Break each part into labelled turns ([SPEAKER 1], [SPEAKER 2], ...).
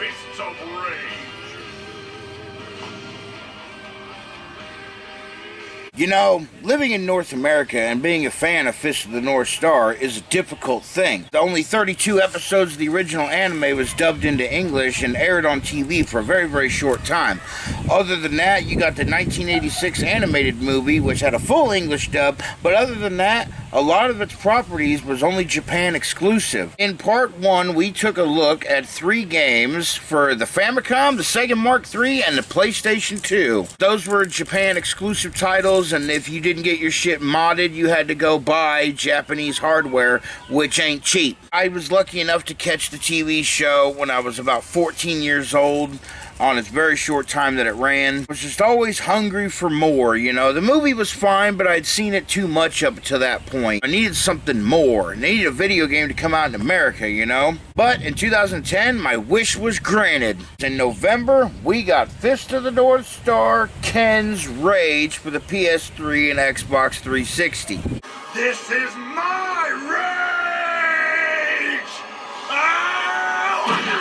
[SPEAKER 1] fists of rage.
[SPEAKER 2] You know, living in North America and being a fan of Fist of the North Star is a difficult thing. Only 32 episodes of the original anime was dubbed into English and aired on TV for a very, very short time. Other than that, you got the 1986 animated movie, which had a full English dub, but other than that, a lot of its properties was only Japan exclusive. In part 1, we took a look at 3 games for the Famicom, the Sega Mark III, and the PlayStation 2. Those were Japan exclusive titles, and if you didn't get your shit modded, you had to go buy Japanese hardware, which ain't cheap. I was lucky enough to catch the TV show when I was about 14 years old, on its very short time that it ran. I was just always hungry for more, you know. The movie was fine, but I'd seen it too much up to that point. I needed something more. I needed a video game to come out in America, you know. But in 2010, my wish was granted. In November, we got Fist of the North Star Ken's Rage for the PS3 and Xbox 360.
[SPEAKER 1] This is my rage! Ah!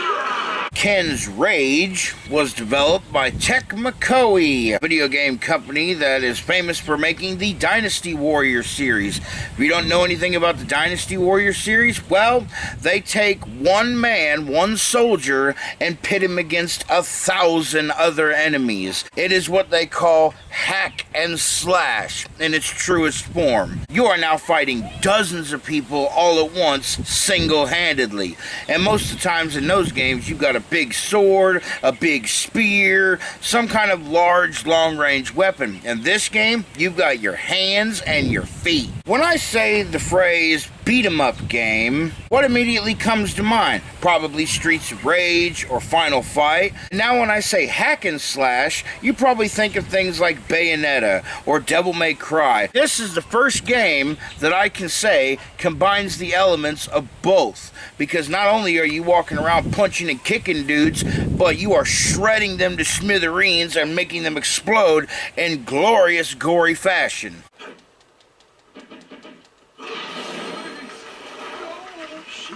[SPEAKER 2] Ken's Rage was developed by Tecmo Koei, a video game company that is famous for making the Dynasty Warrior series. If you don't know anything about the Dynasty Warrior series, well, they take one man, one soldier, and pit him against 1,000 other enemies. It is what they call hack and slash in its truest form. You are now fighting dozens of people all at once, single-handedly. And most of the times in those games, you've got a big sword, a big spear, some kind of large long-range weapon. In this game, you've got your hands and your feet. When I say the phrase beat 'em up game, what immediately comes to mind? Probably Streets of Rage or Final Fight. Now when I say hack and slash, you probably think of things like Bayonetta or Devil May Cry. This is the first game that I can say combines the elements of both, because not only are you walking around punching and kicking dudes, but you are shredding them to smithereens and making them explode in glorious, gory fashion.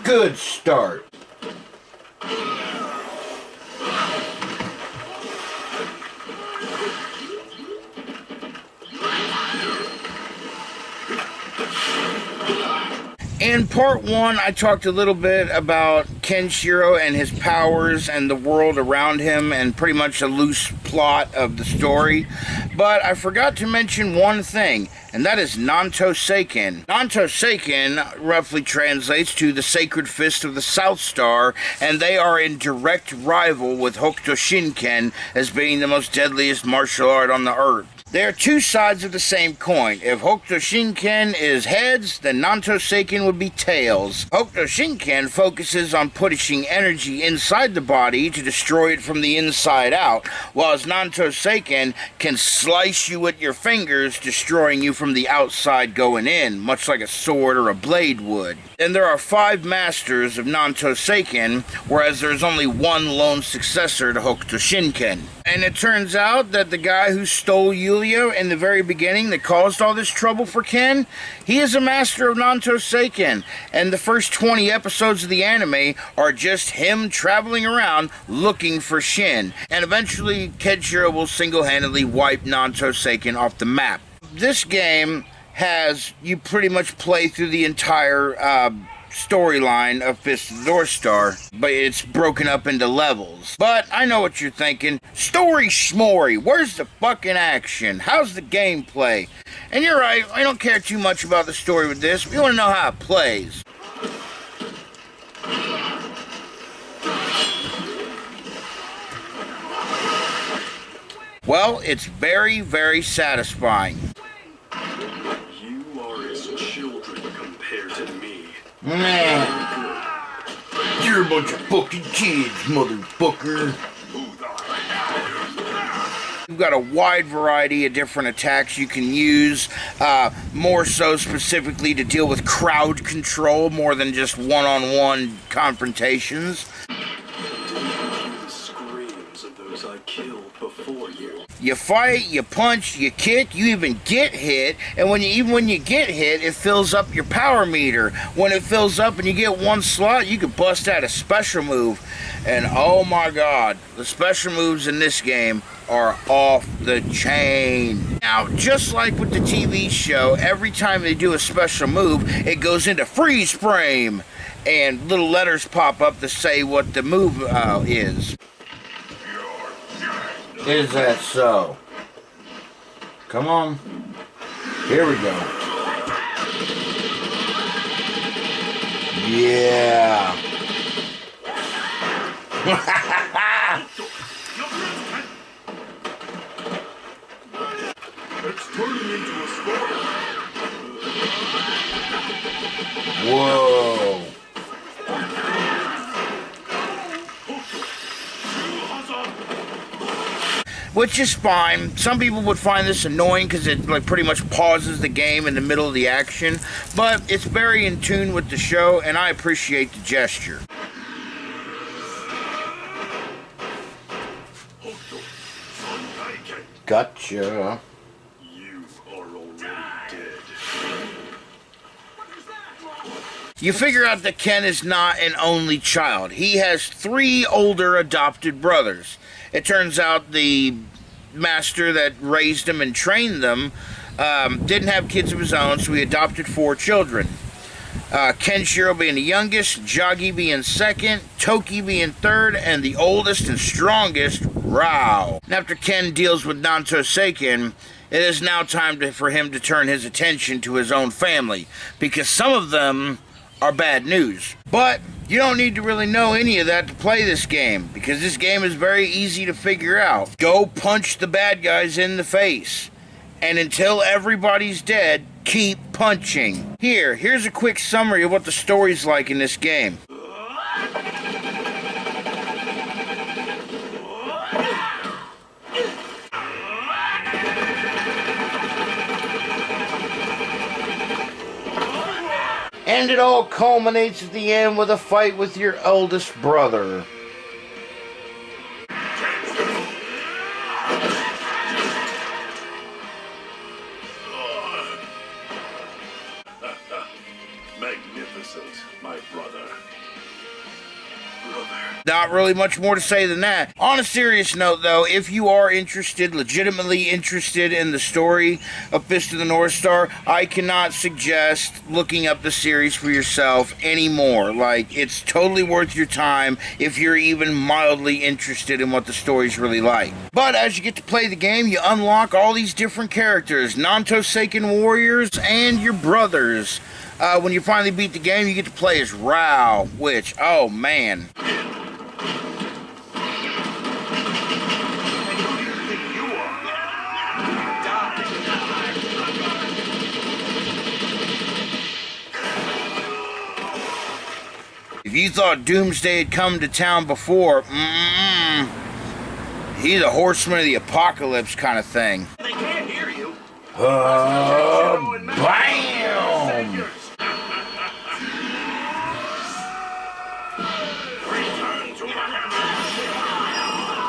[SPEAKER 2] Good start. In part 1, I talked a little bit about Kenshiro and his powers and the world around him and pretty much a loose plot of the story. But I forgot to mention one thing, and that is Nanto Seiken. Nanto Seiken roughly translates to the Sacred Fist of the South Star, and they are in direct rival with Hokuto Shinken as being the most deadliest martial art on the earth. They are two sides of the same coin. If Hokuto Shinken is heads, then Nanto Seiken would be tails. Hokuto Shinken focuses on pushing energy inside the body to destroy it from the inside out, whilst Nanto Seiken can slice you with your fingers, destroying you from the outside going in, much like a sword or a blade would. And there are 5 masters of Nanto Seiken, whereas there's only one lone successor to Hokuto Shinken. And it turns out that the guy who stole Yulia in the very beginning that caused all this trouble for Ken, he is a master of Nanto Seiken. And the first 20 episodes of the anime are just him traveling around looking for Shin. And eventually Kenshiro will single-handedly wipe Nanto Seiken off the map. This game has you pretty much play through the entire storyline of Fist of the North Star, but it's broken up into levels. But I know what you're thinking. Story schmory, where's the fucking action? How's the gameplay? And you're right, I don't care too much about the story with this. We want to know how it plays. Well, it's very, very satisfying.
[SPEAKER 1] You are as children compared to me.
[SPEAKER 2] Man, you're a bunch of fucking kids, motherfucker. You've got a wide variety of different attacks you can use, more so specifically to deal with crowd control more than just one-on-one confrontations.
[SPEAKER 1] The screams of those I killed before you.
[SPEAKER 2] You fight, you punch, you kick, you even get hit, and even when you get hit, it fills up your power meter. When it fills up and you get one slot, you can bust out a special move. And oh my god, the special moves in this game are off the chain. Now, just like with the TV show, every time they do a special move, it goes into freeze frame, and little letters pop up to say what the move is. Is that so? Come on. Here we go. Yeah.
[SPEAKER 1] It's turning into a storm.
[SPEAKER 2] Whoa. Which is fine. Some people would find this annoying because it pretty much pauses the game in the middle of the action, but it's very in tune with the show, and I appreciate the gesture. Gotcha.
[SPEAKER 1] You are already dead.
[SPEAKER 2] You figure out that Ken is not an only child. He has 3 older adopted brothers. It turns out the master that raised him and trained them didn't have kids of his own, so he adopted 4 children. Kenshiro being the youngest, Jagi being second, Toki being third, and the oldest and strongest, Rao. And after Ken deals with Nanto Seiken, it is now time for him to turn his attention to his own family, because some of them are bad news. But you don't need to really know any of that to play this game, because this game is very easy to figure out. Go punch the bad guys in the face, and until everybody's dead, keep punching. Here's a quick summary of what the story's like in this game. And it all culminates at the end with a fight with your eldest brother.
[SPEAKER 1] Magnificent, my brother.
[SPEAKER 2] Not really much more to say than that. On a serious note, though, if you are interested, legitimately interested in the story of Fist of the North Star, I cannot suggest looking up the series for yourself anymore. Like, it's totally worth your time if you're even mildly interested in what the story's really like. But as you get to play the game, you unlock all these different characters, Nanto Seiken warriors, and your brothers. When you finally beat the game, you get to play as Rao, which, oh man. If you thought Doomsday had come to town before, he's a horseman of the apocalypse kind of thing.
[SPEAKER 1] They can't hear you.
[SPEAKER 2] Bam!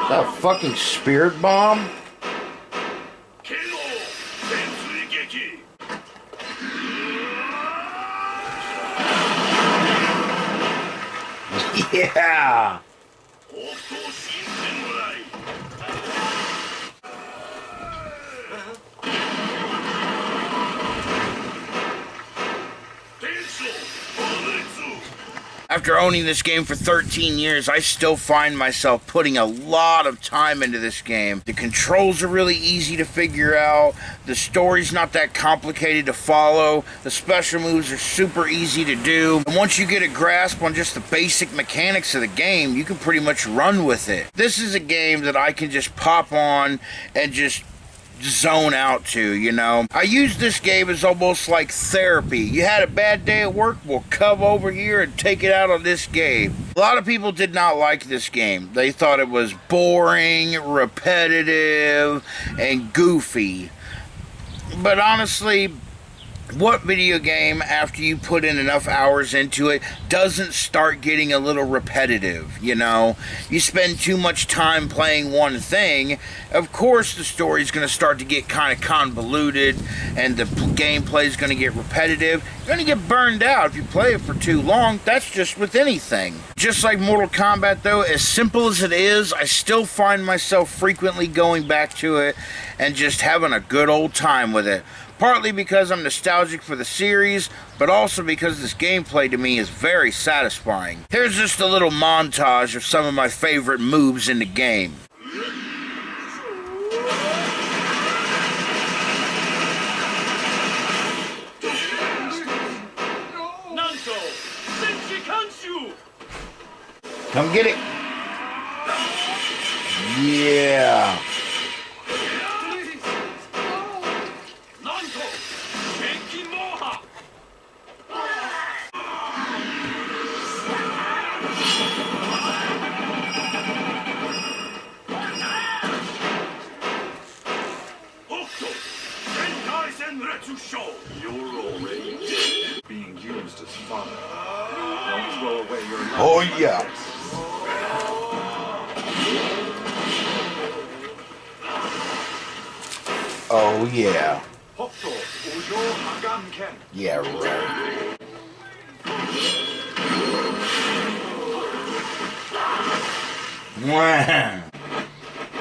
[SPEAKER 2] That fucking spirit bomb? Yeah! After owning this game for 13 years, I still find myself putting a lot of time into this game. The controls are really easy to figure out. The story's not that complicated to follow. The special moves are super easy to do. And once you get a grasp on just the basic mechanics of the game, you can pretty much run with it. This is a game that I can just pop on and just zone out to, you know. I use this game as almost like therapy. You had a bad day at work, well, come over here and take it out on this game. A lot of people did not like this game. They thought it was boring, repetitive, and goofy. But honestly, What video game, after you put in enough hours into it, doesn't start getting a little repetitive? You know, you spend too much time playing one thing, of course the story's going to start to get kind of convoluted and the gameplay is going to get repetitive. You're going to get burned out if you play it for too long. That's just with anything. Just like Mortal Kombat though, as simple as it is, I still find myself frequently going back to it and just having a good old time with it. Partly because I'm nostalgic for the series, but also because this gameplay to me is very satisfying. Here's just a little montage of some of my favorite moves in the game.
[SPEAKER 1] Nanto, Senshi Kanshu!
[SPEAKER 2] Come get it. Yeah.
[SPEAKER 1] You're already dead. Being used as fun. Don't throw away your life.
[SPEAKER 2] Oh yeah. Oh yeah. Yeah, right. Wow.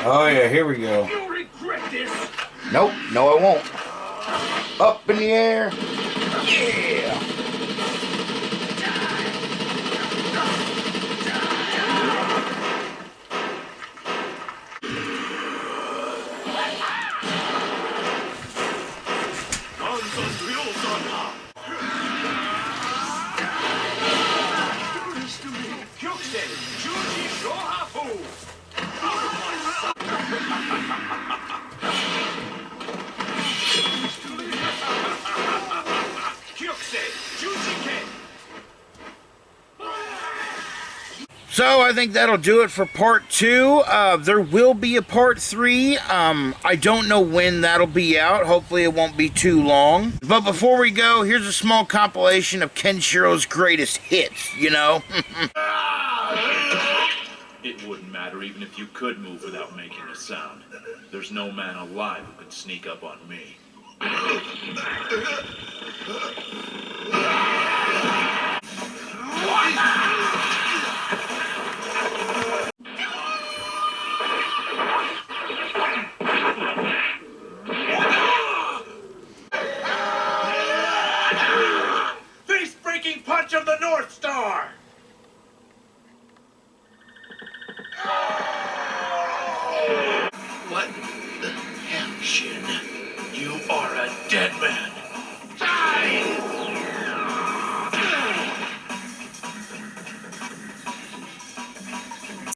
[SPEAKER 2] Oh yeah, here we go.
[SPEAKER 1] You'll regret this.
[SPEAKER 2] Nope, no I won't. Up in the air. Yeah. So I think that'll do it for part 2. There will be a part 3. I don't know when that'll be out. Hopefully it won't be too long. But before we go, here's a small compilation of Kenshiro's greatest hits, you know?
[SPEAKER 3] It wouldn't matter even if you could move without making a sound. There's no man alive who can sneak up on me. Face-breaking punch of the North Star!